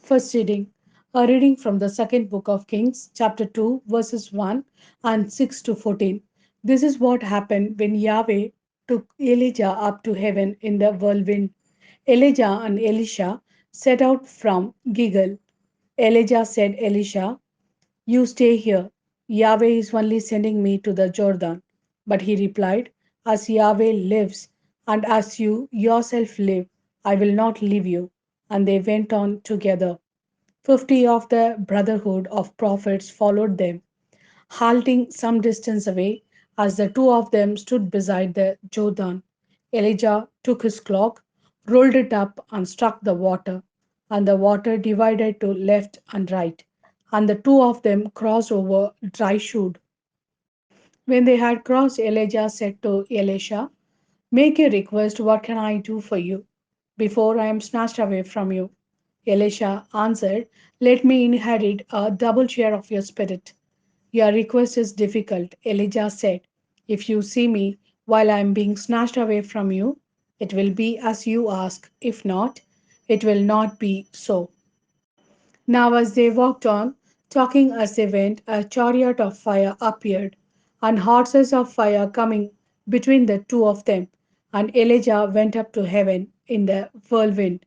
First reading. A reading from the second book of Kings, chapter 2, verses 1 and 6 to 14. This is what happened when Yahweh took Elijah up to heaven in the whirlwind. Elijah and Elisha set out from Gilgal. Elijah said, Elisha, you stay here. Yahweh is only sending me to the Jordan. But he replied, as Yahweh lives, and as you yourself live, I will not leave you. And they went on together. 50 of the brotherhood of prophets followed them, halting some distance away as the two of them stood beside the Jordan. Elijah took his cloak, rolled it up, and struck the water, and the water divided to left and right, and the two of them crossed over dry shod. When they had crossed, Elijah said to Elisha, make a request, what can I do for you before I am snatched away from you? Elisha answered, let me inherit a double share of your spirit. Your request is difficult, Elijah said. If you see me while I am being snatched away from you, it will be as you ask. If not, it will not be so. Now, as they walked on, talking as they went, a chariot of fire appeared, and horses of fire coming between the two of them. And Elijah went up to heaven in the whirlwind.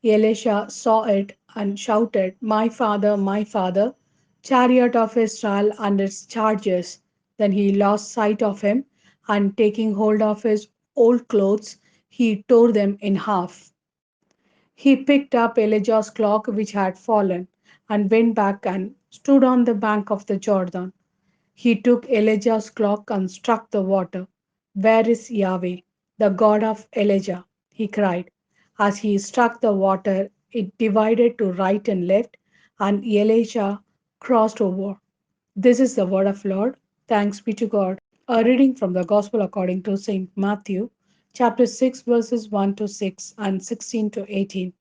Elisha saw it and shouted, my father, chariot of Israel and its chargers. Then he lost sight of him, and taking hold of his old clothes, he tore them in half. He picked up Elijah's cloak which had fallen, and went back and stood on the bank of the Jordan. He took Elijah's cloak and struck the water. Where is Yahweh, the God of Elijah? He cried. As he struck the water, it divided to right and left, and Elijah crossed over. This is the word of Lord. Thanks be to God. A reading from the Gospel according to St. Matthew, chapter 6, verses 1 to 6 and 16 to 18.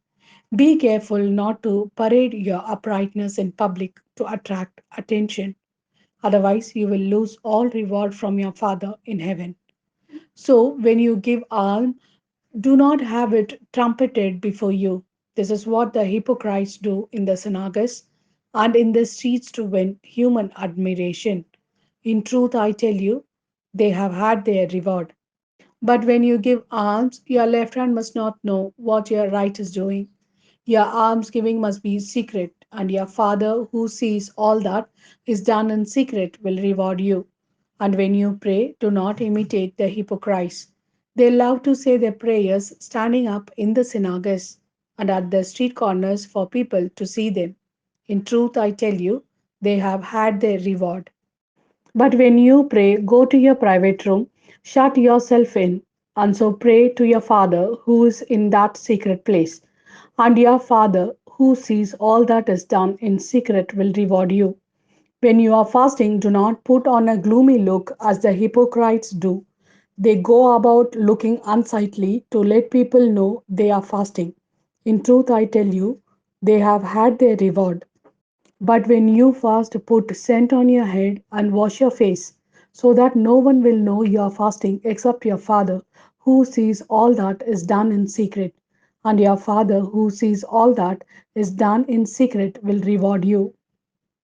Be careful not to parade your uprightness in public to attract attention. Otherwise, you will lose all reward from your Father in heaven. So, when you give alms, do not have it trumpeted before you. This is what the hypocrites do in the synagogues and in the streets to win human admiration. In truth, I tell you, they have had their reward. But when you give alms, your left hand must not know what your right is doing. Your almsgiving must be secret, and your Father who sees all that is done in secret will reward you. And when you pray, do not imitate the hypocrites. They love to say their prayers standing up in the synagogues and at the street corners for people to see them. In truth, I tell you, they have had their reward. But when you pray, go to your private room, shut yourself in, and so pray to your Father who is in that secret place. And your Father who sees all that is done in secret will reward you. When you are fasting, do not put on a gloomy look as the hypocrites do. They go about looking unsightly to let people know they are fasting. In truth, I tell you, they have had their reward. But when you fast, put scent on your head and wash your face, so that no one will know you are fasting except your Father, who sees all that is done in secret. And your Father, who sees all that is done in secret, will reward you.